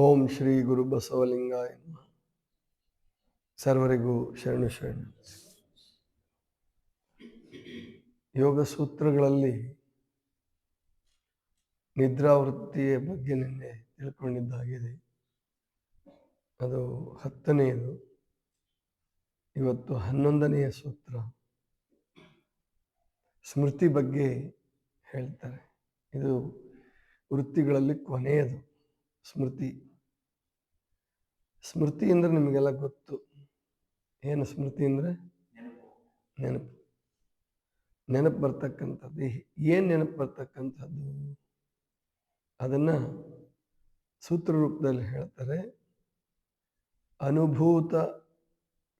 ಓಂ ಶ್ರೀ ಗುರು ಬಸವಲಿಂಗಾಯ ನಮಃ. ಸರ್ವರಿಗೂ ಶರಣು ಶರಣು. ಯೋಗ ಸೂತ್ರಗಳಲ್ಲಿ ನಿದ್ರಾವೃತ್ತಿಯ ಬಗ್ಗೆ ನಿನ್ನೆ ತಿಳ್ಕೊಂಡಿದ್ದಾಗಿದೆ. ಅದು 10ನೇದು. ಇವತ್ತು 11ನೆಯ ಸೂತ್ರ ಸ್ಮೃತಿ ಬಗ್ಗೆ ಹೇಳ್ತಾರೆ. ಇದು ವೃತ್ತಿಗಳಲ್ಲಿ ಕೊನೆಯದು ಸ್ಮೃತಿ. ಸ್ಮೃತಿ ಅಂದರೆ ನಿಮಗೆಲ್ಲ ಗೊತ್ತು. ಏನು ಸ್ಮೃತಿ ಅಂದರೆ? ನೆನಪು. ನೆನಪು ಬರ್ತಕ್ಕಂಥದ್ದು. ಏನು ನೆನಪು ಬರ್ತಕ್ಕಂಥದ್ದು? ಅದನ್ನು ಸೂತ್ರ ರೂಪದಲ್ಲಿ ಹೇಳ್ತಾರೆ. ಅನುಭೂತ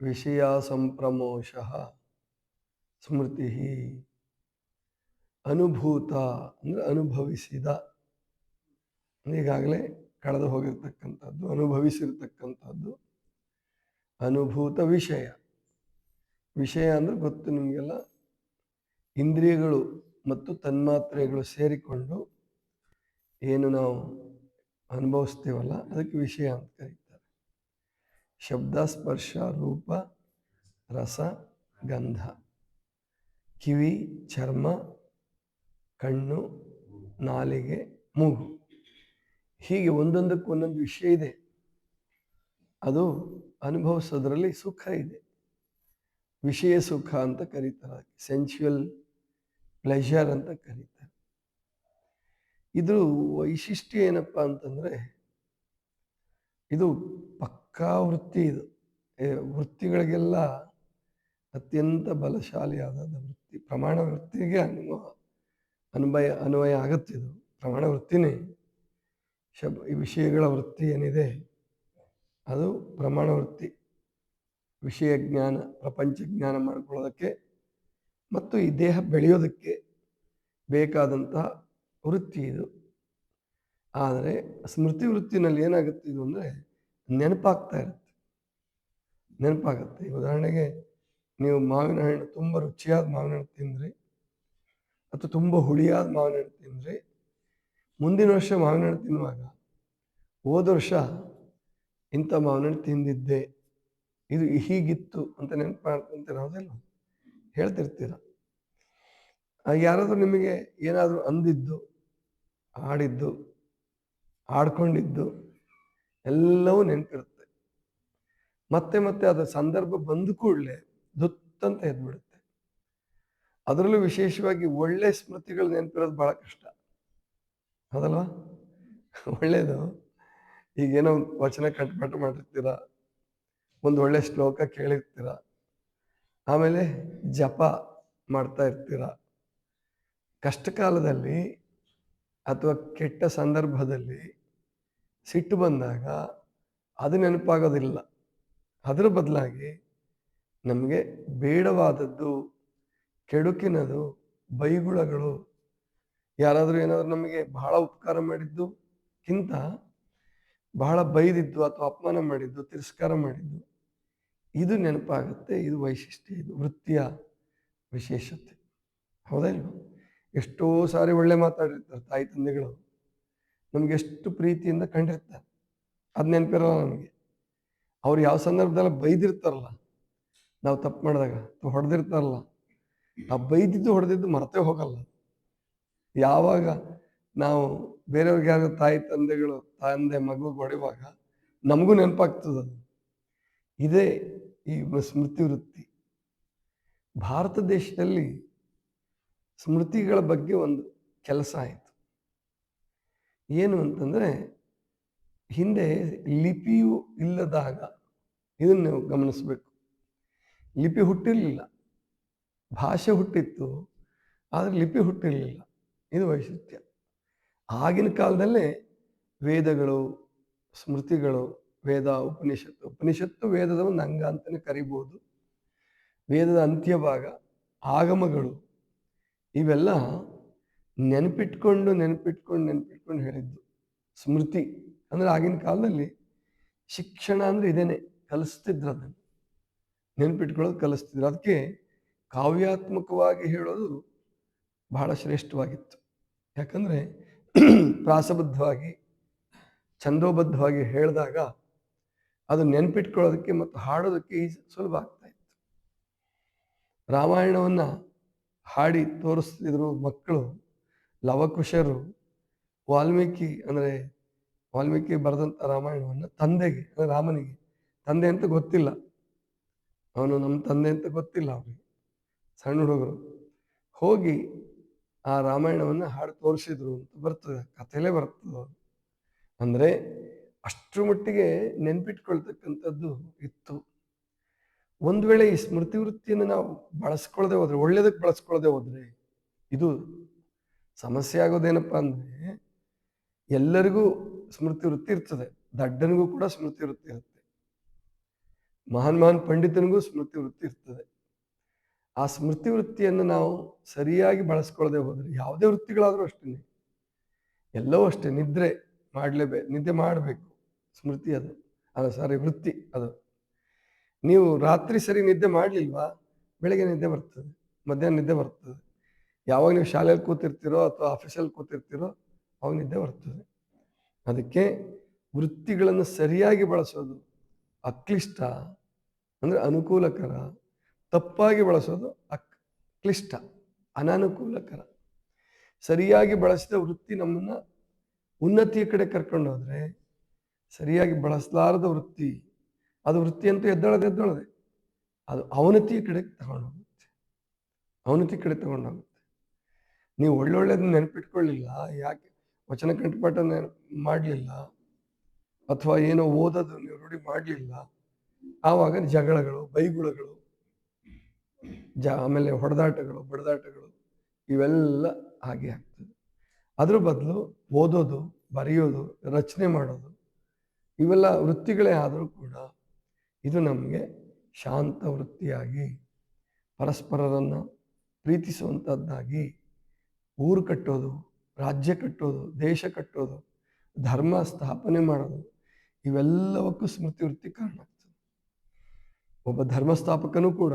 ವಿಷಯ ಸಂಪ್ರಮೋಷಃ ಸ್ಮೃತಿ. ಅನುಭೂತ ಅಂದರೆ ಅನುಭವಿಸಿದ, ಈಗಾಗಲೇ ಕಳೆದು ಹೋಗಿರ್ತಕ್ಕಂಥದ್ದು, ಅನುಭವಿಸಿರ್ತಕ್ಕಂಥದ್ದು. ಅನುಭೂತ ವಿಷಯ. ವಿಷಯ ಅಂದರೆ ಗೊತ್ತು ನಿಮಗೆಲ್ಲ, ಇಂದ್ರಿಯಗಳು ಮತ್ತು ತನ್ಮಾತ್ರೆಗಳು ಸೇರಿಕೊಂಡು ಏನು ನಾವು ಅನುಭವಿಸ್ತೀವಲ್ಲ ಅದಕ್ಕೆ ವಿಷಯ ಅಂತ ಕರೀತಾರೆ. ಶಬ್ದ, ಸ್ಪರ್ಶ, ರೂಪ, ರಸ, ಗಂಧ. ಕಿವಿ, ಚರ್ಮ, ಕಣ್ಣು, ನಾಲಿಗೆ, ಮೂಗು. ಹೀಗೆ ಒಂದೊಂದಕ್ಕೆ ಒಂದೊಂದು ವಿಷಯ ಇದೆ. ಅದು ಅನುಭವಿಸೋದ್ರಲ್ಲಿ ಸುಖ ಇದೆ. ವಿಷಯ ಸುಖ ಅಂತ ಕರೀತಾರೆ. ಸೆನ್ಶುವಲ್ ಪ್ಲೆಷರ್ ಅಂತ ಕರೀತಾರೆ. ಇದು ವೈಶಿಷ್ಟ್ಯ ಏನಪ್ಪ ಅಂತಂದರೆ, ಇದು ಪಕ್ಕಾ ವೃತ್ತಿ. ಇದು ವೃತ್ತಿಗಳಿಗೆಲ್ಲ ಅತ್ಯಂತ ಬಲಶಾಲಿಯಾದ ವೃತ್ತಿ. ಪ್ರಮಾಣ ವೃತ್ತಿಗೆ ಅನ್ವಯ ಆಗುತ್ತೆ. ಇದು ಪ್ರಮಾಣ ವೃತ್ತಿನೇ. ಈ ವಿಷಯಗಳ ವೃತ್ತಿ ಏನಿದೆ ಅದು ಪ್ರಮಾಣ ವೃತ್ತಿ. ವಿಷಯ ಜ್ಞಾನ, ಪ್ರಪಂಚ ಜ್ಞಾನ ಮಾಡ್ಕೊಳ್ಳೋದಕ್ಕೆ ಮತ್ತು ಈ ದೇಹ ಬೆಳೆಯೋದಕ್ಕೆ ಬೇಕಾದಂತಹ ವೃತ್ತಿ ಇದು. ಆದರೆ ಸ್ಮೃತಿ ವೃತ್ತಿನಲ್ಲಿ ಏನಾಗುತ್ತೆ ಇದು ಅಂದರೆ, ನೆನಪಾಗ್ತಾ ಇರುತ್ತೆ. ನೆನಪಾಗುತ್ತೆ. ಉದಾಹರಣೆಗೆ, ನೀವು ಮಾವಿನ ಹಣ್ಣು, ತುಂಬ ರುಚಿಯಾದ ಮಾವಿನ ಹಣ್ಣು ತಿಂದ್ರಿ ಅಥವಾ ತುಂಬ ಹುಳಿಯಾದ ಮಾವಿನ ಹಣ್ಣು ತಿಂದ್ರಿ. ಮುಂದಿನ ವರ್ಷ ಮಾವಿನ ಹಣ್ಣು ತಿನ್ನುವಾಗ ಹೋದ ವರ್ಷ ಇಂಥ ಮಾವಿನ ಹಣ್ಣು ತಿಂದಿದ್ದೆ, ಇದು ಹೀಗಿತ್ತು ಅಂತ ನೆನಪು ಮಾಡ್ಕೊಂತೀರ, ಹೌದಲ್ಲ? ಹೇಳ್ತಿರ್ತೀರ. ಯಾರಾದರೂ ನಿಮಗೆ ಏನಾದರೂ ಅಂದಿದ್ದು, ಆಡಿದ್ದು, ಆಡ್ಕೊಂಡಿದ್ದು ಎಲ್ಲವೂ ನೆನಪಿರುತ್ತೆ. ಮತ್ತೆ ಮತ್ತೆ ಅದರ ಸಂದರ್ಭ ಬಂದ ಕೂಡಲೇ ದುತ್ತಂತ ಎದ್ಬಿಡುತ್ತೆ. ಅದರಲ್ಲೂ ವಿಶೇಷವಾಗಿ ಒಳ್ಳೆ ಸ್ಮೃತಿಗಳು ನೆನಪಿರೋದು ಭಾಳ ಕಷ್ಟ, ಹೌದಲ್ವಾ? ಒಳ್ಳೆಯದು, ಈಗೇನೋ ಒಂದು ವಚನ ಕಂಠಪಾಠ ಮಾಡಿರ್ತೀರ, ಒಂದು ಒಳ್ಳೆ ಶ್ಲೋಕ ಕೇಳಿರ್ತೀರ, ಆಮೇಲೆ ಜಪ ಮಾಡ್ತಾ ಇರ್ತೀರ. ಕಷ್ಟ ಕಾಲದಲ್ಲಿ ಅಥವಾ ಕೆಟ್ಟ ಸಂದರ್ಭದಲ್ಲಿ ಸಿಟ್ಟು ಬಂದಾಗ ಅದು ನೆನಪಾಗೋದಿಲ್ಲ. ಅದರ ಬದಲಾಗಿ ನಮಗೆ ಬೇಡವಾದದ್ದು, ಕೆಡುಕಿನದು, ಬೈಗುಳಗಳು, ಯಾರಾದರೂ ಏನಾದರೂ ನಮಗೆ ಬಹಳ ಉಪಕಾರ ಮಾಡಿದ್ದುಕ್ಕಿಂತ ಬಹಳ ಬೈದಿದ್ದು ಅಥವಾ ಅಪಮಾನ ಮಾಡಿದ್ದು, ತಿರಸ್ಕಾರ ಮಾಡಿದ್ದು, ಇದು ನೆನಪಾಗುತ್ತೆ. ಇದು ವೈಶಿಷ್ಟ್ಯ, ಇದು ವೃತ್ತಿಯ ವಿಶೇಷತೆ, ಹೌದಾ ಇಲ್ವ? ಎಷ್ಟೋ ಸಾರಿ ಒಳ್ಳೆ ಮಾತಾಡಿರ್ತಾರೆ ತಾಯಿ ತಂದೆಗಳು, ನಮ್ಗೆ ಎಷ್ಟು ಪ್ರೀತಿಯಿಂದ ಕಂಡಿರ್ತಾರೆ, ಅದು ನೆನಪಿರಲ್ಲ ನಮಗೆ. ಅವ್ರು ಯಾವ ಸಂದರ್ಭದಲ್ಲಿ ಬೈದಿರ್ತಾರಲ್ಲ, ನಾವು ತಪ್ಪು ಮಾಡಿದಾಗ ಹೊಡೆದಿರ್ತಾರಲ್ಲ, ಆ ಬೈದಿದ್ದು ಹೊಡೆದಿದ್ದು ಮರ್ತೇ ಹೋಗಲ್ಲ. ಯಾವಾಗ ನಾವು ಬೇರೆಯವ್ರಿಗೆ ಯಾರು ತಾಯಿ ತಂದೆಗಳು, ತಂದೆ ಮಗುಗೆ ಹೊಡೆಯುವಾಗ ನಮಗೂ ನೆನಪಾಗ್ತದದು. ಇದೇ ಈ ಸ್ಮೃತಿ ವೃತ್ತಿ. ಭಾರತ ದೇಶದಲ್ಲಿ ಸ್ಮೃತಿಗಳ ಬಗ್ಗೆ ಒಂದು ಕೆಲಸ ಆಯಿತು. ಏನು ಅಂತಂದರೆ, ಹಿಂದೆ ಲಿಪಿಯು ಇಲ್ಲದಾಗ, ಇದನ್ನು ನೀವು ಗಮನಿಸಬೇಕು, ಲಿಪಿ ಹುಟ್ಟಿರಲಿಲ್ಲ, ಭಾಷೆ ಹುಟ್ಟಿತ್ತು, ಆದರೆ ಲಿಪಿ ಹುಟ್ಟಿರಲಿಲ್ಲ. ಇದು ವೈಶಿಷ್ಟ್ಯ. ಆಗಿನ ಕಾಲದಲ್ಲೇ ವೇದಗಳು, ಸ್ಮೃತಿಗಳು, ವೇದ, ಉಪನಿಷತ್ತು ವೇದದ ಒಂದು ಅಂಗ ಅಂತಲೇ ಕರಿಬೋದು. ವೇದದ ಅಂತ್ಯಭಾಗ, ಆಗಮಗಳು, ಇವೆಲ್ಲ ನೆನಪಿಟ್ಕೊಂಡು ಹೇಳಿದ್ದು ಸ್ಮೃತಿ. ಅಂದರೆ ಆಗಿನ ಕಾಲದಲ್ಲಿ ಶಿಕ್ಷಣ ಅಂದರೆ ಇದೇನೆ, ಕಲಿಸ್ತಿದ್ರು, ಅದನ್ನು ನೆನಪಿಟ್ಕೊಳ್ಳೋದು ಕಲಿಸ್ತಿದ್ರು. ಅದಕ್ಕೆ ಕಾವ್ಯಾತ್ಮಕವಾಗಿ ಹೇಳೋದು ಬಹಳ ಶ್ರೇಷ್ಠವಾಗಿತ್ತು. ಯಾಕಂದರೆ ಪ್ರಾಸಬದ್ಧವಾಗಿ ಛಂದೋಬದ್ಧವಾಗಿ ಹೇಳಿದಾಗ ಅದು ನೆನ್ಪಿಟ್ಕೊಳ್ಳೋದಕ್ಕೆ ಮತ್ತು ಹಾಡೋದಕ್ಕೆ ಸುಲಭ ಆಗ್ತಾ ಇತ್ತು. ರಾಮಾಯಣವನ್ನು ಹಾಡಿ ತೋರಿಸ್ತಿದ್ರು ಮಕ್ಕಳು. ಲವಕುಶರು ವಾಲ್ಮೀಕಿ ಬರೆದಂಥ ರಾಮಾಯಣವನ್ನು ತಂದೆಗೆ, ಅಂದರೆ ರಾಮನಿಗೆ, ತಂದೆ ಅಂತ ಗೊತ್ತಿಲ್ಲ, ಅವನು ನಮ್ಮ ತಂದೆ ಅಂತ ಗೊತ್ತಿಲ್ಲ ಅವನಿಗೆ, ಸಣ್ಣ ಹುಡುಗರು ಹೋಗಿ ಆ ರಾಮಾಯಣವನ್ನು ಹಾಡು ತೋರಿಸಿದ್ರು ಅಂತ ಬರ್ತದೆ, ಕಥೆಯಲ್ಲೇ ಬರ್ತದೆ. ಅಂದರೆ ಅಷ್ಟರ ಮಟ್ಟಿಗೆ ನೆನ್ಪಿಟ್ಕೊಳ್ತಕ್ಕಂಥದ್ದು ಇತ್ತು. ಒಂದು ವೇಳೆ ಈ ಸ್ಮೃತಿ ವೃತ್ತಿಯನ್ನು ನಾವು ಬಳಸ್ಕೊಳ್ಳದೆ ಹೋದ್ರೆ, ಒಳ್ಳೇದಕ್ಕೆ ಬಳಸ್ಕೊಳ್ಳದೆ ಹೋದ್ರೆ, ಇದು ಸಮಸ್ಯೆ ಆಗೋದೇನಪ್ಪ ಅಂದರೆ, ಎಲ್ಲರಿಗೂ ಸ್ಮೃತಿ ವೃತ್ತಿ ಇರ್ತದೆ. ದಡ್ಡನಿಗೂ ಕೂಡ ಸ್ಮೃತಿ ವೃತ್ತಿ ಇರುತ್ತೆ, ಮಹಾನ್ ಪಂಡಿತನಿಗೂ ಸ್ಮೃತಿ ವೃತ್ತಿ ಇರ್ತದೆ. ಆ ಸ್ಮೃತಿ ವೃತ್ತಿಯನ್ನು ನಾವು ಸರಿಯಾಗಿ ಬಳಸ್ಕೊಳ್ಳದೆ ಹೋದ್ರೆ, ಯಾವುದೇ ವೃತ್ತಿಗಳಾದರೂ ಅಷ್ಟೇ, ಎಲ್ಲವೂ ಅಷ್ಟೇ, ನಿದ್ದೆ ಮಾಡಬೇಕು, ಸ್ಮೃತಿ ಅದು, ವೃತ್ತಿ ಅದು. ನೀವು ರಾತ್ರಿ ಸರಿ ನಿದ್ದೆ ಮಾಡಲಿಲ್ವಾ, ಬೆಳಗ್ಗೆ ನಿದ್ದೆ ಬರ್ತದೆ, ಮಧ್ಯಾಹ್ನ ನಿದ್ದೆ ಬರ್ತದೆ. ಯಾವಾಗ ನೀವು ಶಾಲೆಯಲ್ಲಿ ಕೂತಿರ್ತೀರೋ ಅಥವಾ ಆಫೀಸಲ್ಲಿ ಕೂತಿರ್ತೀರೋ ಅವಾಗ ನಿದ್ದೆ ಬರ್ತದೆ. ಅದಕ್ಕೆ ವೃತ್ತಿಗಳನ್ನು ಸರಿಯಾಗಿ ಬಳಸೋದು ಅಕ್ಲಿಷ್ಟ, ಅಂದರೆ ಅನುಕೂಲಕರ. ತಪ್ಪಾಗಿ ಬಳಸೋದು ಕ್ಲಿಷ್ಟ, ಅನಾನುಕೂಲಕರ. ಸರಿಯಾಗಿ ಬಳಸಿದ ವೃತ್ತಿ ನಮ್ಮನ್ನು ಉನ್ನತಿಯ ಕಡೆ ಕರ್ಕೊಂಡು ಹೋದರೆ, ಸರಿಯಾಗಿ ಬಳಸಲಾರದ ವೃತ್ತಿ, ಅದು ವೃತ್ತಿ ಅಂತೂ ಎದ್ದೊಳದೆ ಅದು ಅವನತಿಯ ಕಡೆ ತಗೊಂಡೋಗುತ್ತೆ. ನೀವು ಒಳ್ಳೊಳ್ಳೆದನ್ನ ನೆನಪಿಟ್ಕೊಳ್ಳಿಲ್ಲ, ಯಾಕೆ ವಚನ ಕಂಠಪಾಠ ಮಾಡಲಿಲ್ಲ, ಅಥವಾ ಏನೋ ಓದೋದು ನೀವು ರೂಢಿ ಮಾಡಲಿಲ್ಲ, ಆವಾಗ ಜಗಳಗಳು, ಬೈಗುಳಗಳು, ಆಮೇಲೆ ಹೊಡೆದಾಟಗಳು, ಬಡದಾಟಗಳು, ಇವೆಲ್ಲ ಹಾಗೆ ಆಗ್ತದೆ. ಅದ್ರ ಬದಲು ಓದೋದು, ಬರೆಯೋದು, ರಚನೆ ಮಾಡೋದು, ಇವೆಲ್ಲ ವೃತ್ತಿಗಳೇ ಆದರೂ ಕೂಡ ಇದು ನಮಗೆ ಶಾಂತ ವೃತ್ತಿಯಾಗಿ, ಪರಸ್ಪರರನ್ನು ಪ್ರೀತಿಸುವಂಥದ್ದಾಗಿ, ಊರು ಕಟ್ಟೋದು, ರಾಜ್ಯ ಕಟ್ಟೋದು, ದೇಶ ಕಟ್ಟೋದು, ಧರ್ಮ ಸ್ಥಾಪನೆ ಮಾಡೋದು, ಇವೆಲ್ಲವಕ್ಕೂ ಸ್ಮೃತಿ ವೃತ್ತಿ ಕಾರಣ ಆಗ್ತದೆ. ಒಬ್ಬ ಧರ್ಮಸ್ಥಾಪಕನೂ ಕೂಡ,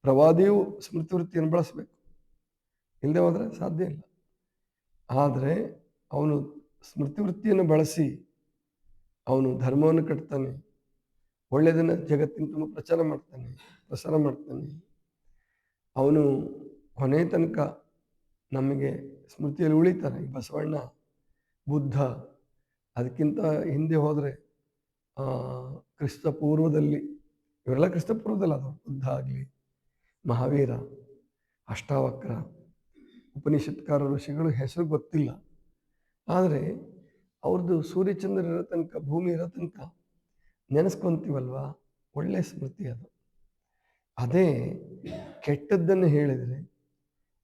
ಪ್ರವಾದಿಯೂ ಸ್ಮೃತಿ ವೃತ್ತಿಯನ್ನು ಬಳಸಬೇಕು, ಇಲ್ಲದೆ ಹೋದರೆ ಸಾಧ್ಯ ಇಲ್ಲ. ಆದರೆ ಅವನು ಸ್ಮೃತಿ ವೃತ್ತಿಯನ್ನು ಬಳಸಿ ಅವನು ಧರ್ಮವನ್ನು ಕಟ್ತಾನೆ, ಒಳ್ಳೆಯದನ್ನು ಜಗತ್ತಿನ ತುಂಬ ಪ್ರಸಾರ ಮಾಡ್ತಾನೆ. ಅವನು ಕೊನೆ ತನಕ ನಮಗೆ ಸ್ಮೃತಿಯಲ್ಲಿ ಉಳಿತಾನೆ. ಈ ಬಸವಣ್ಣ, ಬುದ್ಧ, ಅದಕ್ಕಿಂತ ಹಿಂದೆ ಹೋದರೆ ಕ್ರಿಸ್ತಪೂರ್ವದಲ್ಲಿ, ಇವರೆಲ್ಲ ಕ್ರಿಸ್ತಪೂರ್ವದಲ್ಲಿ ಅದು, ಬುದ್ಧ ಆಗಲಿ, ಮಹಾವೀರ, ಅಷ್ಟಾವಕ್ರ, ಉಪನಿಷತ್ಕಾರ ಋಷಿಗಳು ಹೆಸರು ಗೊತ್ತಿಲ್ಲ, ಆದರೆ ಅವ್ರದ್ದು ಸೂರ್ಯಚಂದ್ರ ಇರೋ ತನಕ, ಭೂಮಿ ಇರೋ ತನಕ ನೆನೆಸ್ಕೊಂತೀವಲ್ವ, ಒಳ್ಳೆಯ ಸ್ಮೃತಿ ಅದು. ಅದೇ ಕೆಟ್ಟದ್ದನ್ನು ಹೇಳಿದರೆ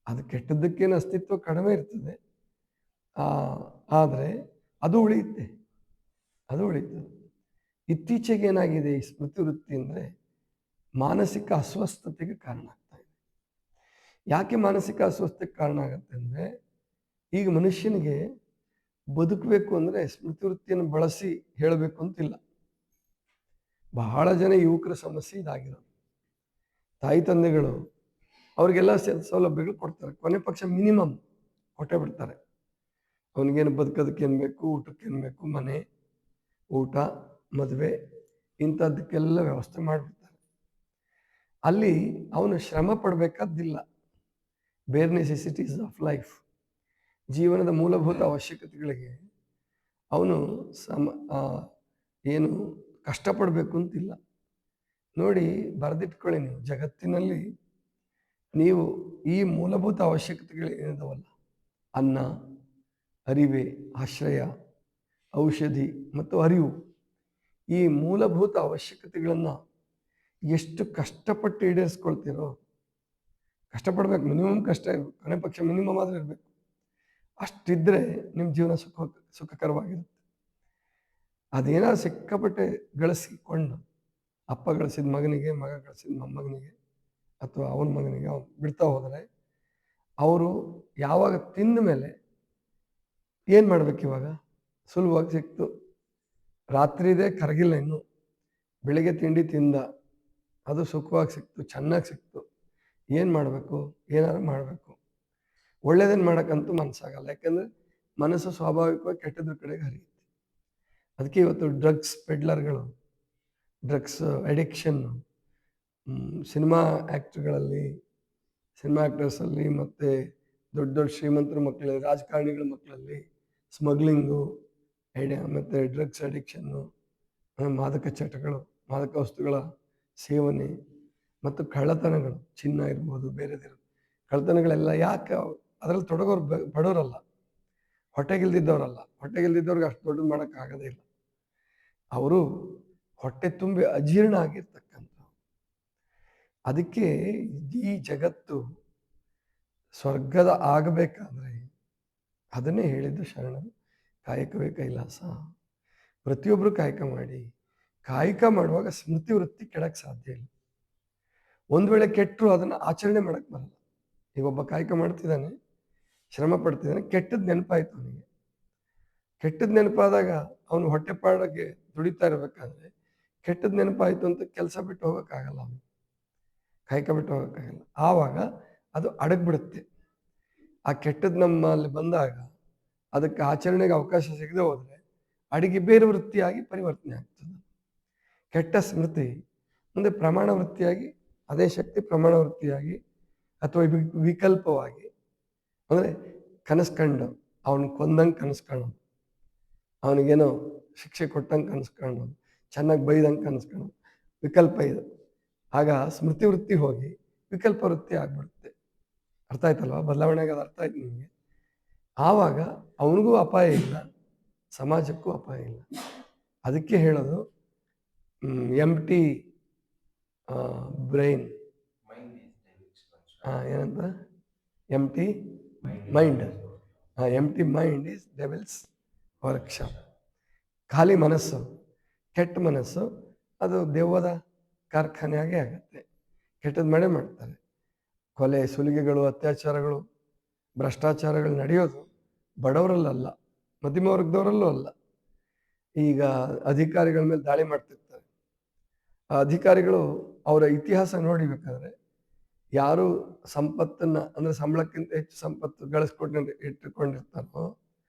ಅದು ಕೆಟ್ಟದ್ದಕ್ಕೇನು ಅಸ್ತಿತ್ವ ಕಡಿಮೆ ಇರ್ತದೆ, ಆದರೆ ಅದು ಉಳಿಯುತ್ತೆ. ಇತ್ತೀಚೆಗೆ ಏನಾಗಿದೆ ಈ ಸ್ಮೃತಿ ವೃತ್ತಿ ಅಂದರೆ, ಮಾನಸಿಕ ಅಸ್ವಸ್ಥತೆಗೆ ಕಾರಣ ಆಗ್ತಾ ಇದೆ. ಯಾಕೆ ಮಾನಸಿಕ ಅಸ್ವಸ್ಥತೆಗೆ ಕಾರಣ ಆಗುತ್ತೆ ಅಂದರೆ, ಈಗ ಮನುಷ್ಯನಿಗೆ ಬದುಕಬೇಕು ಅಂದರೆ ಸ್ಮೃತಿ ವೃತ್ತಿಯನ್ನು ಬಳಸಿ ಹೇಳಬೇಕು ಅಂತಿಲ್ಲ. ಬಹಳ ಜನ ಯುವಕರ ಸಮಸ್ಯೆ ಇದಾಗಿರೋದು. ತಾಯಿ ತಂದೆಗಳು ಅವ್ರಿಗೆಲ್ಲ ಸೌಲಭ್ಯಗಳು ಕೊಡ್ತಾರೆ, ಕೊನೆ ಪಕ್ಷ ಮಿನಿಮಮ್ ಕೊಟ್ಟೇ ಬಿಡ್ತಾರೆ. ಅವನಿಗೇನು ಬದುಕೋದಕ್ಕೆ ಏನು ಬೇಕು, ಊಟಕ್ಕೆ ಏನು ಬೇಕು, ಮನೆ, ಊಟ, ಮದುವೆ, ಇಂಥದ್ದಕ್ಕೆಲ್ಲ ವ್ಯವಸ್ಥೆ ಮಾಡಿಬಿಡ್ತಾರೆ. ಅಲ್ಲಿ ಅವನು ಶ್ರಮ ಪಡಬೇಕಾದ್ದಿಲ್ಲ. ಬೇರ್ ನೆಸೆಸಿಟೀಸ್ ಆಫ್ ಲೈಫ್, ಜೀವನದ ಮೂಲಭೂತ ಅವಶ್ಯಕತೆಗಳಿಗೆ ಅವನು ಏನು ಕಷ್ಟಪಡಬೇಕು ಅಂತಿಲ್ಲ. ನೋಡಿ, ಬರೆದಿಟ್ಕೊಳ್ಳಿ ನೀವು, ಜಗತ್ತಿನಲ್ಲಿ ನೀವು ಈ ಮೂಲಭೂತ ಅವಶ್ಯಕತೆಗಳು ಏನಿದಾವಲ್ಲ, ಅನ್ನ, ಅರಿವೆ, ಆಶ್ರಯ, ಔಷಧಿ ಮತ್ತು ಅರಿವು, ಈ ಮೂಲಭೂತ ಅವಶ್ಯಕತೆಗಳನ್ನು ಎಷ್ಟು ಕಷ್ಟಪಟ್ಟು ಈಡೇರಿಸ್ಕೊಳ್ತೀರೋ, ಕಷ್ಟಪಡ್ಬೇಕು, ಮಿನಿಮಮ್ ಕಷ್ಟ ಇರಬೇಕು, ಕೊನೆ ಪಕ್ಷ ಮಿನಿಮಮ್ ಆದರೂ ಇರಬೇಕು. ಅಷ್ಟಿದ್ರೆ ನಿಮ್ಮ ಜೀವನ ಸುಖಕರವಾಗಿರುತ್ತೆ. ಅದೇನಾದ್ರು ಸಿಕ್ಕಾಪಟ್ಟೆ ಗಳಿಸಿಕೊಂಡು, ಅಪ್ಪ ಗಳಿಸಿದ ಮಗನಿಗೆ, ಮಗ ಗಳಿಸಿದ ಮೊಮ್ಮಗನಿಗೆ, ಅಥವಾ ಅವನ ಮಗನಿಗೆ ಅವನು ಬಿಡ್ತಾ ಹೋದರೆ, ಅವರು ಯಾವಾಗ ತಿಂದ ಮೇಲೆ ಏನು ಮಾಡ್ಬೇಕು, ಇವಾಗ ಸುಲಭವಾಗಿ ಸಿಕ್ತು, ರಾತ್ರಿದೇ ಕರಗಿಲ್ಲ, ಇನ್ನು ಬೆಳಿಗ್ಗೆ ತಿಂಡಿ ತಿಂದ, ಅದು ಸುಖವಾಗಿ ಸಿಕ್ತು, ಚೆನ್ನಾಗಿ ಸಿಕ್ತು, ಏನು ಮಾಡಬೇಕು, ಏನಾದ್ರು ಮಾಡಬೇಕು. ಒಳ್ಳೇದನ್ನು ಮಾಡೋಕ್ಕಂತೂ ಮನಸ್ಸಾಗಲ್ಲ, ಯಾಕೆಂದರೆ ಮನಸ್ಸು ಸ್ವಾಭಾವಿಕವಾಗಿ ಕೆಟ್ಟದ್ರ ಕಡೆಗೆ ಹರಿಯುತ್ತೆ. ಅದಕ್ಕೆ ಇವತ್ತು ಡ್ರಗ್ಸ್ ಪೆಡ್ಲರ್ಗಳು, ಡ್ರಗ್ಸ್ ಅಡಿಕ್ಷನ್ನು ಸಿನಿಮಾ ಆ್ಯಕ್ಟ್ರ್ಗಳಲ್ಲಿ, ಸಿನಿಮಾ ಆ್ಯಕ್ಟರ್ಸಲ್ಲಿ ಮತ್ತು ದೊಡ್ಡ ದೊಡ್ಡ ಶ್ರೀಮಂತರ ಮಕ್ಕಳಲ್ಲಿ, ರಾಜಕಾರಣಿಗಳ ಮಕ್ಕಳಲ್ಲಿ ಸ್ಮಗ್ಲಿಂಗು, ಮತ್ತು ಡ್ರಗ್ಸ್ ಅಡಿಕ್ಷನ್ನು, ಮಾದಕ ಚಟಗಳು, ಮಾದಕ ವಸ್ತುಗಳ ಸೇವನೆ ಮತ್ತು ಕಳ್ಳತನಗಳು, ಚಿನ್ನ ಇರ್ಬೋದು, ಬೇರೆದಿರ್ಬೋದು, ಕಳ್ಳತನಗಳೆಲ್ಲ ಯಾಕೆ ಅದರಲ್ಲಿ ತೊಡಗೋರು ಬಡವರಲ್ಲ, ಹೊಟ್ಟೆಗಿಲ್ದಿದ್ದವರಲ್ಲ. ಹೊಟ್ಟೆಗಿಲ್ದಿದ್ದವ್ರಿಗೆ ಅಷ್ಟು ದೊಡ್ಡದು ಮಾಡೋಕ್ಕಾಗೋದೇ ಇಲ್ಲ. ಅವರು ಹೊಟ್ಟೆ ತುಂಬಿ ಅಜೀರ್ಣ ಆಗಿರ್ತಕ್ಕಂಥ. ಅದಕ್ಕೆ ಈ ಜಗತ್ತು ಸ್ವರ್ಗದ ಆಗಬೇಕಾದ್ರೆ ಅದನ್ನೇ ಹೇಳಿದ್ದು ಶರಣರು, ಕಾಯಕವೇ ಕೈಲಾಸ. ಪ್ರತಿಯೊಬ್ಬರು ಕಾಯಕ ಮಾಡಿ. ಕಾಯಕ ಮಾಡುವಾಗ ಸ್ಮೃತಿ ವೃತ್ತಿ ಕೆಡಕ್ಕೆ ಸಾಧ್ಯ ಇಲ್ಲ. ಒಂದು ವೇಳೆ ಕೆಟ್ಟರು ಅದನ್ನು ಆಚರಣೆ ಮಾಡಕ್ಕೆ ಬರಲ್ಲ. ಈಗ ಒಬ್ಬ ಕಾಯಕ ಮಾಡ್ತಿದ್ದಾನೆ, ಶ್ರಮ ಪಡ್ತಿದ್ದಾನೆ, ಕೆಟ್ಟದ್ದು ನೆನಪಾಯ್ತು ಅವನಿಗೆ. ಕೆಟ್ಟದ್ದು ನೆನಪಾದಾಗ ಅವನು ಹೊಟ್ಟೆಪಾಡಕ್ಕೆ ದುಡಿತಾ ಇರಬೇಕಾದ್ರೆ ಕೆಟ್ಟದ್ದು ನೆನಪಾಯಿತು ಅಂತ ಕೆಲಸ ಬಿಟ್ಟು ಹೋಗೋಕ್ಕಾಗಲ್ಲ, ಅವನು ಕಾಯಕ ಬಿಟ್ಟು ಹೋಗೋಕ್ಕಾಗಲ್ಲ. ಆವಾಗ ಅದು ಅಡಗ್ಬಿಡುತ್ತೆ. ಆ ಕೆಟ್ಟದ್ದು ನಮ್ಮಲ್ಲಿ ಬಂದಾಗ ಅದಕ್ಕೆ ಆಚರಣೆಗೆ ಅವಕಾಶ ಸಿಗದೆ ಹೋದರೆ ಅಡಿಗೆ ಬೇರೆ ವೃತ್ತಿಯಾಗಿ ಪರಿವರ್ತನೆ ಆಗ್ತದೆ. ಕೆಟ್ಟ ಸ್ಮೃತಿ ಮುಂದೆ ಪ್ರಮಾಣ ವೃತ್ತಿಯಾಗಿ, ಅದೇ ಶಕ್ತಿ ಪ್ರಮಾಣ ವೃತ್ತಿಯಾಗಿ ಅಥವಾ ವಿಕಲ್ಪವಾಗಿ, ಅಂದರೆ ಕನಸು ಕಂಡು ಅವನು ಕೊಂದಂಗೆ ಕನಸು ಕಾಣೋದು, ಅವನಿಗೇನೋ ಶಿಕ್ಷೆ ಕೊಟ್ಟಂಗೆ ಕನಸು ಕಾಣೋದು, ಚೆನ್ನಾಗಿ ಬೈದಂಗೆ ಕನಸು ಕಾಣೋದು, ವಿಕಲ್ಪ ಇದು. ಆಗ ಸ್ಮೃತಿ ವೃತ್ತಿ ಹೋಗಿ ವಿಕಲ್ಪ ವೃತ್ತಿ ಆಗ್ಬಿಡುತ್ತೆ. ಅರ್ಥ ಆಯ್ತಲ್ವ? ಬದಲಾವಣೆಗೆ ಅದು ಅರ್ಥ ಆಯ್ತು ನಿಮಗೆ. ಆವಾಗ ಅವನಿಗೂ ಅಪಾಯ ಇಲ್ಲ, ಸಮಾಜಕ್ಕೂ ಅಪಾಯ ಇಲ್ಲ. ಅದಕ್ಕೆ ಹೇಳೋದು ಎಂಟಿ ಬ್ರೈನ್, ಏನಂತ, empty mind, empty mind is devil's workshop. ಖಾಲಿ ಮನಸ್ಸು, ಕೆಟ್ಟ ಮನಸ್ಸು ಅದು ದೆವ್ವದ ಕಾರ್ಖಾನೆಯಾಗೆ ಆಗುತ್ತೆ. ಕೆಟ್ಟದ್ದು ಮಾಡ್ತಾರೆ. ಕೊಲೆ, ಸುಲಿಗೆಗಳು, ಅತ್ಯಾಚಾರಗಳು, ಭ್ರಷ್ಟಾಚಾರಗಳು ನಡೆಯೋದು ಬಡವರಲ್ಲ, ಮಧ್ಯಮ ವರ್ಗದವರಲ್ಲೂ ಅಲ್ಲ. ಈಗ ಅಧಿಕಾರಿಗಳ ಮೇಲೆ ದಾಳಿ ಮಾಡ್ತಿರ್ತಾರೆ. ಆ ಅಧಿಕಾರಿಗಳು ಅವರ ಇತಿಹಾಸ ನೋಡಿಬೇಕಾದ್ರೆ ಯಾರು ಸಂಪತ್ತನ್ನು, ಅಂದರೆ ಸಂಬಳಕ್ಕಿಂತ ಹೆಚ್ಚು ಸಂಪತ್ತು ಇಟ್ಟುಕೊಂಡಿರ್ತಾರೋ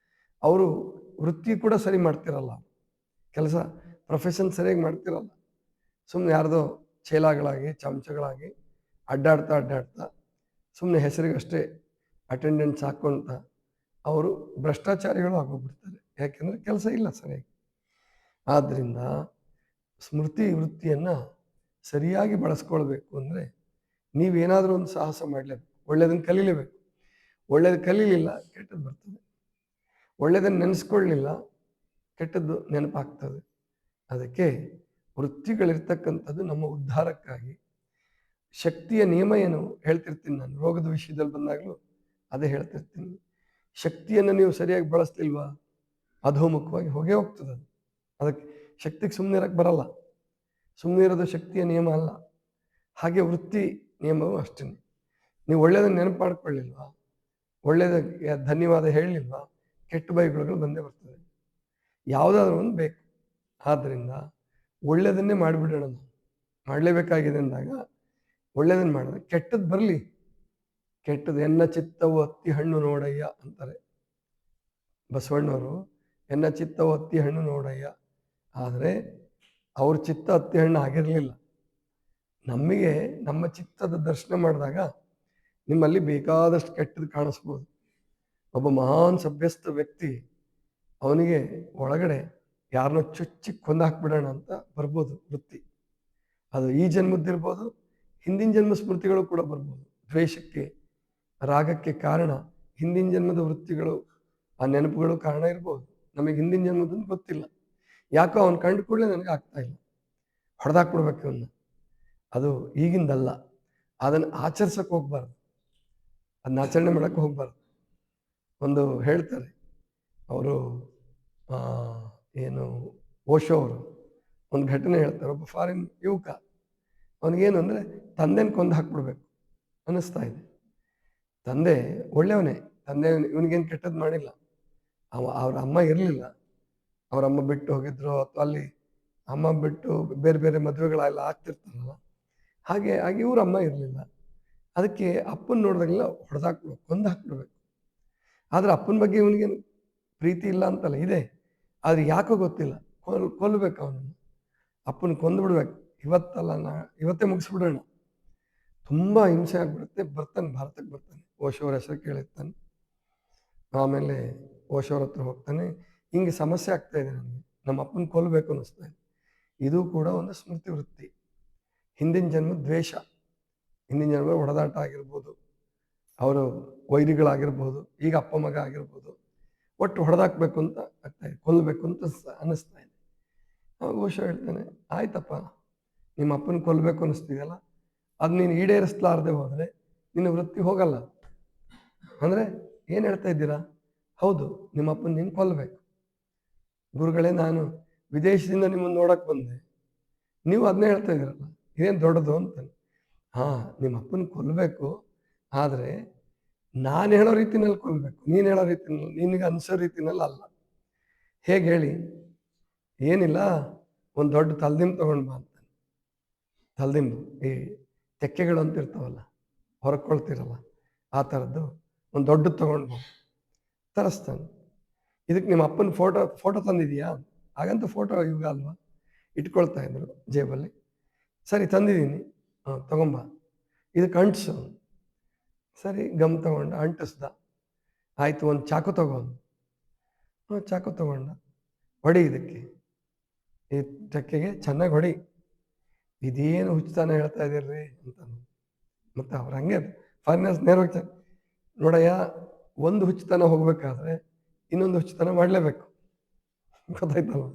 ಅವರು ವೃತ್ತಿ ಕೂಡ ಸರಿ ಮಾಡ್ತಿರಲ್ಲ, ಕೆಲಸ ಪ್ರೊಫೆಷನ್ ಸರಿಯಾಗಿ ಮಾಡ್ತಿರಲ್ಲ. ಸುಮ್ಮನೆ ಯಾರ್ದೋ ಚೇಲಾಗಳಾಗಿ, ಚಮಚಗಳಾಗಿ ಅಡ್ಡಾಡ್ತಾ ಸುಮ್ಮನೆ ಹೆಸರಿಗಷ್ಟೇ ಅಟೆಂಡೆನ್ಸ್ ಹಾಕ್ಕೊಂತ ಅವರು ಭ್ರಷ್ಟಾಚಾರಿಗಳು ಆಗೋಗ್ಬಿಡ್ತಾರೆ. ಯಾಕೆಂದರೆ ಕೆಲಸ ಇಲ್ಲ ಸರಿಯಾಗಿ. ಆದ್ದರಿಂದ ಸ್ಮೃತಿ ವೃತ್ತಿಯನ್ನು ಸರಿಯಾಗಿ ಬಳಸ್ಕೊಳ್ಬೇಕು ಅಂದರೆ ನೀವೇನಾದರೂ ಒಂದು ಸಾಹಸ ಮಾಡಲೇಬೇಕು, ಒಳ್ಳೆಯದನ್ನು ಕಲೀಲೇಬೇಕು. ಒಳ್ಳೇದು ಕಲೀಲಿಲ್ಲ, ಕೆಟ್ಟದ್ದು ಬರ್ತದೆ. ಒಳ್ಳೆಯದನ್ನು ನೆನೆಸ್ಕೊಳ್ಳಲಿಲ್ಲ, ಕೆಟ್ಟದ್ದು ನೆನಪಾಗ್ತದೆ. ಅದಕ್ಕೆ ವೃತ್ತಿಗಳಿರ್ತಕ್ಕಂಥದ್ದು ನಮ್ಮ ಉದ್ಧಾರಕ್ಕಾಗಿ. ಶಕ್ತಿಯ ನಿಯಮ ಏನು ಹೇಳ್ತಿರ್ತೀನಿ ನಾನು, ರೋಗದ ವಿಷಯದಲ್ಲಿ ಬಂದಾಗಲೂ ಅದೇ ಹೇಳ್ತಿರ್ತೀನಿ. ಶಕ್ತಿಯನ್ನು ನೀವು ಸರಿಯಾಗಿ ಬಳಸ್ಲಿಲ್ವಾ ಅಧೋಮುಖವಾಗಿ ಹೋಗೇ ಹೋಗ್ತದೆ ಅದು. ಅದಕ್ಕೆ ಶಕ್ತಿಗೆ ಸುಮ್ಮನೆ ಇರೋಕ್ಕೆ ಬರಲ್ಲ. ಸುಮ್ಮನೆ ಇರೋದು ಶಕ್ತಿಯ ನಿಯಮ ಅಲ್ಲ. ಹಾಗೆ ವೃತ್ತಿ ನಿಯಮವೂ ಅಷ್ಟೇ. ನೀವು ಒಳ್ಳೆಯದನ್ನು ನೆನಪು ಮಾಡ್ಕೊಳ್ಳಿಲ್ವಾ, ಒಳ್ಳೆಯದಕ್ಕೆ ಧನ್ಯವಾದ ಹೇಳಲಿಲ್ವಾ, ಕೆಟ್ಟ ಬೈಗುಳುಗಳು ಬಂದೇ ಬರ್ತದೆ. ಯಾವುದಾದ್ರೂ ಒಂದು ಬೇಕು. ಆದ್ದರಿಂದ ಒಳ್ಳೆಯದನ್ನೇ ಮಾಡಿಬಿಡೋಣ. ನಾವು ಮಾಡಲೇಬೇಕಾಗಿದೆ ಅಂದಾಗ ಒಳ್ಳೆಯದನ್ನು ಮಾಡಿದ್ರೆ ಕೆಟ್ಟದ್ದು ಬರಲಿ. ಕೆಟ್ಟದ್ದು ಎನ್ನ ಚಿತ್ತವು ಹತ್ತಿ ಹಣ್ಣು ನೋಡಯ್ಯ ಅಂತಾರೆ ಬಸವಣ್ಣವರು. ಎನ್ನ ಚಿತ್ತವು ಹತ್ತಿ ಹಣ್ಣು ನೋಡಯ್ಯ. ಆದರೆ ಅವ್ರ ಚಿತ್ತ ಹತ್ತಿ ಹಣ್ಣು ಆಗಿರಲಿಲ್ಲ. ನಮಗೆ ನಮ್ಮ ಚಿತ್ತದ ದರ್ಶನ ಮಾಡಿದಾಗ ನಿಮ್ಮಲ್ಲಿ ಬೇಕಾದಷ್ಟು ಕೆಟ್ಟದ್ದು ಕಾಣಿಸ್ಬೋದು. ಒಬ್ಬ ಮಹಾನ್ ಸಭ್ಯಸ್ಥ ವ್ಯಕ್ತಿ, ಅವನಿಗೆ ಒಳಗಡೆ ಯಾರನ್ನೋ ಚುಚ್ಚಿ ಕೊಂದಾಕ್ಬಿಡೋಣ ಅಂತ ಬರ್ಬೋದು ವೃತ್ತಿ. ಅದು ಈ ಜನ್ಮದ್ದಿರ್ಬೋದು, ಹಿಂದಿನ ಜನ್ಮ ಸ್ಮೃತಿಗಳು ಕೂಡ ಬರ್ಬೋದು. ದ್ವೇಷಕ್ಕೆ, ರಾಗಕ್ಕೆ ಕಾರಣ ಹಿಂದಿನ ಜನ್ಮದ ವೃತ್ತಿಗಳು, ಆ ನೆನಪುಗಳು ಕಾರಣ ಇರ್ಬೋದು. ನಮಗೆ ಹಿಂದಿನ ಜನ್ಮದನ್ನು ಗೊತ್ತಿಲ್ಲ. ಯಾಕೋ ಅವನು ಕಂಡು ಕೂಡಲೇ ನನಗೆ ಆಗ್ತಾ ಇಲ್ಲ, ಹೊಡೆದಾಕ್ಬಿಡ್ಬೇಕು ಅವನ್ನ. ಅದು ಈಗಿಂದಲ್ಲ. ಅದನ್ನು ಆಚರಿಸಕ್ಕೆ ಹೋಗ್ಬಾರ್ದು, ಅದನ್ನ ಆಚರಣೆ ಮಾಡೋಕ್ಕೆ ಹೋಗ್ಬಾರ್ದು. ಒಂದು ಹೇಳ್ತಾರೆ ಅವರು, ಏನು ಓಶೋ ಅವರು ಒಂದು ಘಟನೆ ಹೇಳ್ತಾರೆ. ಒಬ್ಬ ಫಾರಿನ್ ಯುವಕ, ಅವನಿಗೇನು ಅಂದರೆ ತಂದೆನ ಕೊಂದು ಹಾಕ್ಬಿಡ್ಬೇಕು ಅನ್ನಿಸ್ತಾ ಇದೆ. ತಂದೆ ಒಳ್ಳೆಯವನೇ, ತಂದೆ ಇವನಿಗೇನು ಕೆಟ್ಟದ್ದು ಮಾಡಿಲ್ಲ. ಅವ್ರ ಅಮ್ಮ ಇರಲಿಲ್ಲ, ಅವರಮ್ಮ ಬಿಟ್ಟು ಹೋಗಿದ್ರು, ಅಥವಾ ಅಲ್ಲಿ ಅಮ್ಮ ಬಿಟ್ಟು ಬೇರೆ ಬೇರೆ ಮದುವೆಗಳೆಲ್ಲ ಆಗ್ತಿರ್ತಾರಲ್ಲ, ಹಾಗೆ ಇವ್ರ ಅಮ್ಮ ಇರಲಿಲ್ಲ. ಅದಕ್ಕೆ ಅಪ್ಪನ ನೋಡಿದಾಗೆಲ್ಲ ಹೊಡೆದಾಕ್ಬಿಡ್ಬೇಕು, ಕೊಂದು ಹಾಕ್ಬಿಡ್ಬೇಕು. ಆದರೆ ಅಪ್ಪನ ಬಗ್ಗೆ ಇವನಿಗೇನು ಪ್ರೀತಿ ಇಲ್ಲ ಅಂತಲ್ಲ, ಇದೆ. ಆದರೆ ಯಾಕೋ ಗೊತ್ತಿಲ್ಲ ಕೊಲ್ಲಬೇಕು ಅವನನ್ನು. ಅಪ್ಪನ ಕೊಂದುಬಿಡ್ಬೇಕು, ಇವತ್ತಲ್ಲ ಇವತ್ತೇ ಮುಗಿಸ್ಬಿಡೋಣ. ತುಂಬ ಹಿಂಸೆ ಆಗ್ಬಿಡುತ್ತೆ. ಬರ್ತಾನೆ, ಭಾರತಕ್ಕೆ ಬರ್ತಾನೆ, ಓಶೋರ ಹೆಸರು ಕೇಳಿರ್ತಾನೆ. ಆಮೇಲೆ ಓಶೋರ ಹತ್ರ ಹೋಗ್ತಾನೆ. ಹಿಂಗೆ ಸಮಸ್ಯೆ ಆಗ್ತಾ ಇದೆ ನನಗೆ, ನಮ್ಮ ಅಪ್ಪನ ಕೊಲ್ಲಬೇಕು ಅನ್ನಿಸ್ತಾ ಇದೆ. ಇದು ಕೂಡ ಒಂದು ಸ್ಮೃತಿ ವೃತ್ತಿ. ಹಿಂದಿನ ಜನ್ಮದ ದ್ವೇಷ, ಹಿಂದಿನ ಜನ್ಮದ ಹೊಡೆದಾಟ ಆಗಿರ್ಬೋದು, ಅವರು ವೈರಿಗಳಾಗಿರ್ಬೋದು, ಈಗ ಅಪ್ಪ ಮಗ ಆಗಿರ್ಬೋದು, ಒಟ್ಟು ಹೊಡೆದಾಕ್ಬೇಕು ಅಂತ ಆಗ್ತಾ ಇದೆ, ಕೊಲ್ಲಬೇಕು ಅಂತ ಅನ್ನಿಸ್ತಾ ಇದೆ. ಅವಾಗ ಓಶೋ ಹೇಳ್ತಾನೆ, ಆಯ್ತಪ್ಪ, ನಿಮ್ಮ ಅಪ್ಪನ ಕೊಲ್ಲಬೇಕು ಅನ್ನಿಸ್ತಿದೆಯಲ್ಲ, ಅದು ನೀನು ಈಡೇರಿಸ್ಲಾರ್ದೆ ಹೋದರೆ ನಿನ್ನ ವೃತ್ತಿ ಹೋಗಲ್ಲ. ಅಂದರೆ ಏನು ಹೇಳ್ತಾ ಇದ್ದೀರಾ? ಹೌದು, ನಿಮ್ಮ ಅಪ್ಪನ ನೀನು ಕೊಲ್ಲಬೇಕು. ಗುರುಗಳೇ, ನಾನು ವಿದೇಶದಿಂದ ನಿಮ್ಮನ್ನು ನೋಡೋಕೆ ಬಂದೆ, ನೀವು ಅದನ್ನೇ ಹೇಳ್ತಾ ಇದ್ದೀರಲ್ಲ, ಇದೇನು ದೊಡ್ಡದು ಅಂತಾನೆ. ಹಾಂ, ನಿಮ್ಮ ಅಪ್ಪನ ಕೊಲ್ಲಬೇಕು, ಆದರೆ ನಾನು ಹೇಳೋ ರೀತಿನಲ್ಲಿ ಕೊಲ್ಲಬೇಕು, ನೀನು ಹೇಳೋ ರೀತಿನಲ್ಲಿ, ನಿನಗೆ ಅನಿಸೋ ರೀತಿನಲ್ಲಿ ಅಲ್ಲ. ಹೇಗೆ ಹೇಳಿ? ಏನಿಲ್ಲ, ಒಂದು ದೊಡ್ಡ ತಲ್ದಿಂಬು ತೊಗೊಂಡು ಬಾ ಅಂತಾನೆ. ತಲ್ದಿಂಬು, ಈ ತೆಕ್ಕೆಗಳು ಅಂತ ಇರ್ತಾವಲ್ಲ, ಹೊರಕೊಳ್ತಿರಲ್ಲ, ಆ ಥರದ್ದು ಒಂದು ದೊಡ್ಡದು ತೊಗೊಂಡು ಬಾ ತರಿಸ್ತಾನೆ. ಇದಕ್ಕೆ ನಿಮ್ಮ ಅಪ್ಪನ ಫೋಟೋ ತಂದಿದೀಯಾ? ಹಾಗಂತ ಫೋಟೋ ಇವಾಗ ಅಲ್ವಾ ಇಟ್ಕೊಳ್ತಾ ಇದ್ರು ಜೇಬಲ್ಲಿ. ಸರಿ, ತಂದಿದ್ದೀನಿ, ಹಾಂ ತಗೊಂಬ, ಇದಕ್ಕೆ ಅಂಟಿಸು. ಸರಿ, ಗಮ್ ತಗೊಂಡ, ಅಂಟಿಸ್ದ. ಆಯಿತು, ಒಂದು ಚಾಕು ತಗೊಂಡು, ಹಾಂ ಚಾಕು ತಗೊಂಡ, ಹೊಡಿ ಇದಕ್ಕೆ, ಈ ಟೆಕ್ಕೆಗೆ ಚೆನ್ನಾಗಿ ಹೊಡಿ. ಇದೇನು ಹುಚ್ಚತಾನ ಹೇಳ್ತಾ ಇದ್ದೀರ್ರಿ ಅಂತ. ಮತ್ತು ಅವ್ರು ಹಂಗೆ ಫಾರಿನರ್ಸ್ ನೇರವಾಗಿ ನೋಡಯ್ಯ, ಒಂದು ಹುಚ್ಚತನ ಹೋಗ್ಬೇಕಾದ್ರೆ ಇನ್ನೊಂದು ಹುಚ್ಚತನ ಮಾಡಲೇಬೇಕು, ಗೊತ್ತಾಯ್ತಲ್ಲ?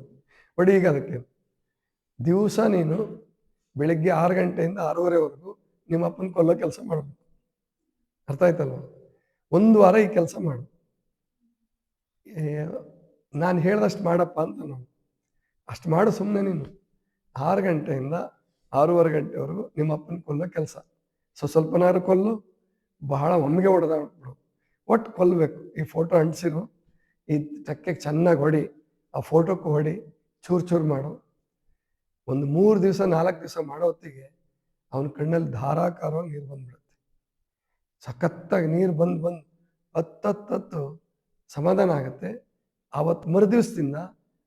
ಹೊಡಿ ಈಗ ಅದಕ್ಕೆ. ದಿವಸ ನೀನು ಬೆಳಗ್ಗೆ 6 ಗಂಟೆಯಿಂದ 6:30ವರೆಗೂ ನಿಮ್ಮ ಅಪ್ಪನ ಕೊಲ್ಲೋ ಕೆಲಸ ಮಾಡಬೇಕು, ಅರ್ಥ ಆಯ್ತಲ್ವ? 1 ವಾರ ಈ ಕೆಲಸ ಮಾಡು, ನಾನು ಹೇಳ್ದಷ್ಟು ಮಾಡಪ್ಪ ಅಂತ. ನಾವು ಅಷ್ಟು ಮಾಡು ಸುಮ್ಮನೆ. ನೀನು 6 ಗಂಟೆಯಿಂದ 6:30 ಗಂಟೆವರೆಗೂ ನಿಮ್ಮ ಅಪ್ಪನ ಕೊಲ್ಲೋ ಕೆಲಸ. ಸ್ವಲ್ಪನಾರು ಕೊಲ್ಲು, ಬಹಳ ಒಮ್ಮೆಗೆ ಹೊಡೆದಾಡ್ಬಿಡು, ಒಟ್ಟು ಕೊಲ್ಲಬೇಕು. ಈ ಫೋಟೋ ಅಂಟಿಸಿರು, ಈ ಟೆಕ್ಕೆಗೆ ಚೆನ್ನಾಗಿ ಹೊಡಿ, ಆ ಫೋಟೋಕ್ಕೂ ಹೊಡಿ, ಚೂರು ಚೂರು ಮಾಡು. ಒಂದು 3 ದಿವಸ 4 ದಿವಸ ಮಾಡೋ ಹೊತ್ತಿಗೆ ಅವನ ಕಣ್ಣಲ್ಲಿ ಧಾರಾಕಾರವಾಗಿ ನೀರು ಬಂದ್ಬಿಡುತ್ತೆ. ಸಖತ್ತಾಗಿ ನೀರು ಬಂದು ಹತ್ತು ಸಮಾಧಾನ ಆಗುತ್ತೆ. ಆವತ್ತು ಮರುದಿವಸದಿಂದ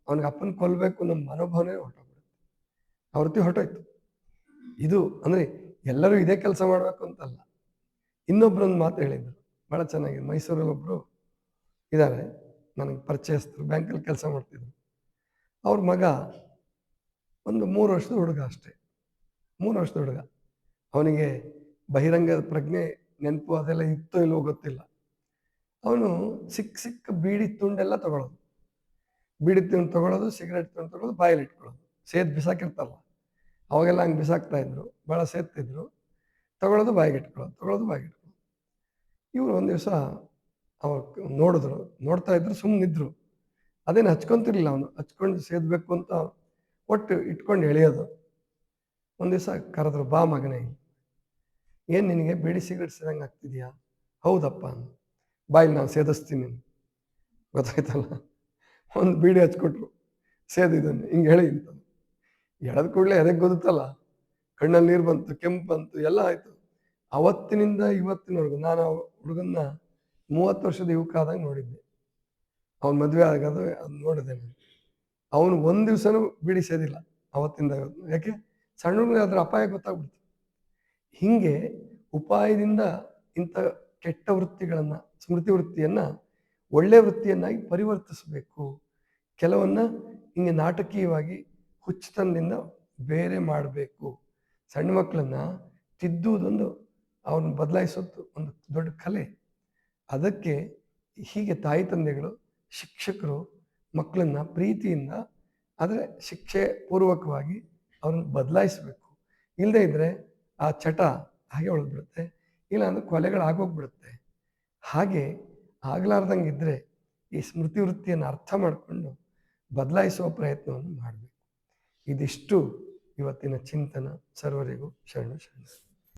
ಅವನಿಗೆ ಅಪ್ಪನ ಕೊಲ್ಲಬೇಕು ನಮ್ಮ ಮನೋಭಾವನೆ ಹೊರಟೋಗ್ಬಿಡುತ್ತೆ, ಆವೃತ್ತಿ ಹೊರಟೋಯ್ತು. ಇದು ಅಂದರೆ ಎಲ್ಲರೂ ಇದೇ ಕೆಲಸ ಮಾಡಬೇಕು ಅಂತಲ್ಲ. ಇನ್ನೊಬ್ಬರೊಂದು ಮಾತು ಹೇಳಿದರು, ಭಾಳ ಚೆನ್ನಾಗಿದೆ. ಮೈಸೂರಲ್ಲಿ ಒಬ್ಬರು ಇದ್ದಾರೆ, ನನಗೆ ಪರಿಚಯಸ್ಥರು, ಬ್ಯಾಂಕಲ್ಲಿ ಕೆಲಸ ಮಾಡ್ತಿದ್ರು. ಅವ್ರ ಮಗ ಒಂದು 3 ವರ್ಷದ ಹುಡುಗ ಅಷ್ಟೇ, 3 ವರ್ಷದ ಹುಡುಗ. ಅವನಿಗೆ ಬಹಿರಂಗದ ಪ್ರಜ್ಞೆ, ನೆನಪು ಅದೆಲ್ಲ ಇತ್ತೋ ಇಲ್ಲವೋ ಗೊತ್ತಿಲ್ಲ. ಅವನು ಸಿಕ್ಕ ಬೀಡಿ ತುಂಡೆಲ್ಲ ತಗೊಳ್ಳೋದು, ಬೀಡಿ ತುಂಡು ತಗೊಳ್ಳೋದು, ಸಿಗರೇಟ್ ತುಂಡು ತಗೊಳ್ಳೋದು, ಬಾಯಲ್ಲಿ ಇಟ್ಕೊಳ್ಳೋದು. ಸೇದ್ ಬಿಸಾಕಿರ್ತಾರಲ್ಲ, ಅವಾಗೆಲ್ಲ ಹಂಗೆ ಬಿಸಾಕ್ತಾ ಇದ್ರು, ಭಾಳ ಸೇದ್ತಿದ್ರು. ತಗೊಳ್ಳೋದು, ಬಾಯಿಗೆ ಇಟ್ಕೊಳ್ಳೋದು, ತಗೊಳ್ಳೋದು, ಬಾಯಿಗೆ ಇಟ್ಕೊಳ್ಳೋದು. ಇವರು ಒಂದು ದಿವಸ ಅವ್ರು ನೋಡಿದ್ರು, ನೋಡ್ತಾ ಇದ್ರು, ಸುಮ್ಮನಿದ್ರು. ಅದೇನು ಹಚ್ಕೊತಿರ್ಲಿಲ್ಲ ಅವನು, ಹಚ್ಕೊಂಡು ಸೇದಬೇಕು ಅಂತ ಒಟ್ಟು ಇಟ್ಕೊಂಡು ಎಳೆಯೋದು. ಒಂದು ದಿವಸ ಕರೆದ್ರು, ಬಾ ಮಗನೇ, ಏನು ನಿನಗೆ ಬೀಡಿ ಸಿಗರೇಟ್ ಸೇದಂಗೆ ಆಗ್ತಿದೆಯಾ? ಹೌದಪ್ಪ, ಬಾಯಲ್ಲಿ ನಾನು ಸೇದಿಸ್ತೀನಿ, ಗೊತ್ತಾಯ್ತಲ್ಲ? ಒಂದು ಬೀಡಿ ಹಚ್ಕೊಟ್ರು, ಸೇದಿದ್ದಾನೆ, ಹಿಂಗೆ ಹೇಳಿ ಅಂತ. ಎಳೆದ ಕೂಡಲೇ ಎದಕ್ಕೆ ಗೊತ್ತಲ್ಲ, ಕಣ್ಣಲ್ಲಿ ನೀರು ಬಂತು, ಕೆಂಪು ಬಂತು, ಎಲ್ಲ ಆಯಿತು. ಅವತ್ತಿನಿಂದ ಇವತ್ತಿನವರೆಗೂ ನಾನು ಆ ಹುಡುಗನ್ನ 30 ವರ್ಷದ ಯುವಕ ಆದಾಗ ನೋಡಿದ್ದೆ. ಅವ್ನು ಮದುವೆ ಆಗೋದು ಅದು ನೋಡಿದೆ ನಾನು. ಅವನು ಒಂದು ದಿವಸನೂ ಬೀಡಿ ಸೇದಿಲ್ಲ ಅವತ್ತಿಂದ ಇವತ್ತು. ಯಾಕೆ? ಸಣ್ಣ ಹುಡುಗ ಅದರ ಅಪಾಯ ಗೊತ್ತಾಗ್ಬಿಡ್ತು. ಹೀಗೆ ಉಪಾಯದಿಂದ ಇಂಥ ಕೆಟ್ಟ ವೃತ್ತಿಗಳನ್ನು, ಸ್ಮೃತಿ ವೃತ್ತಿಯನ್ನು ಒಳ್ಳೆಯ ವೃತ್ತಿಯನ್ನಾಗಿ ಪರಿವರ್ತಿಸಬೇಕು. ಕೆಲವನ್ನ ಹಿಂಗೆ ನಾಟಕೀಯವಾಗಿ ಹುಚ್ಚುತನದಿಂದ ಬೇರೆ ಮಾಡಬೇಕು. ಸಣ್ಣ ಮಕ್ಕಳನ್ನು ತಿದ್ದುವುದೊಂದು, ಅವನು ಬದಲಾಯಿಸೋದು ಒಂದು ದೊಡ್ಡ ಕಲೆ. ಅದಕ್ಕೆ ಹೀಗೆ ತಾಯಿ ತಂದೆಗಳು, ಶಿಕ್ಷಕರು ಮಕ್ಕಳನ್ನು ಪ್ರೀತಿಯಿಂದ, ಆದರೆ ಶಿಕ್ಷೆ ಪೂರ್ವಕವಾಗಿ ಅವ್ರನ್ನ ಬದಲಾಯಿಸಬೇಕು. ಇಲ್ಲದೇ ಇದ್ದರೆ ಆ ಚಟ ಹಾಗೆ ಉಳಿದ್ಬಿಡುತ್ತೆ, ಇಲ್ಲ ಅಂದರೆ ಕೊಲೆಗಳು ಆಗೋಗ್ಬಿಡುತ್ತೆ. ಹಾಗೆ ಆಗಲಾರ್ದಂಗೆ ಇದ್ದರೆ ಈ ಸ್ಮೃತಿ ವೃತ್ತಿಯನ್ನು ಅರ್ಥ ಮಾಡಿಕೊಂಡು ಬದಲಾಯಿಸುವ ಪ್ರಯತ್ನವನ್ನು ಮಾಡಬೇಕು. ಇದಿಷ್ಟು ಇವತ್ತಿನ ಚಿಂತನ. ಸರ್ವರಿಗೂ ಶರಣು ಶರಣ.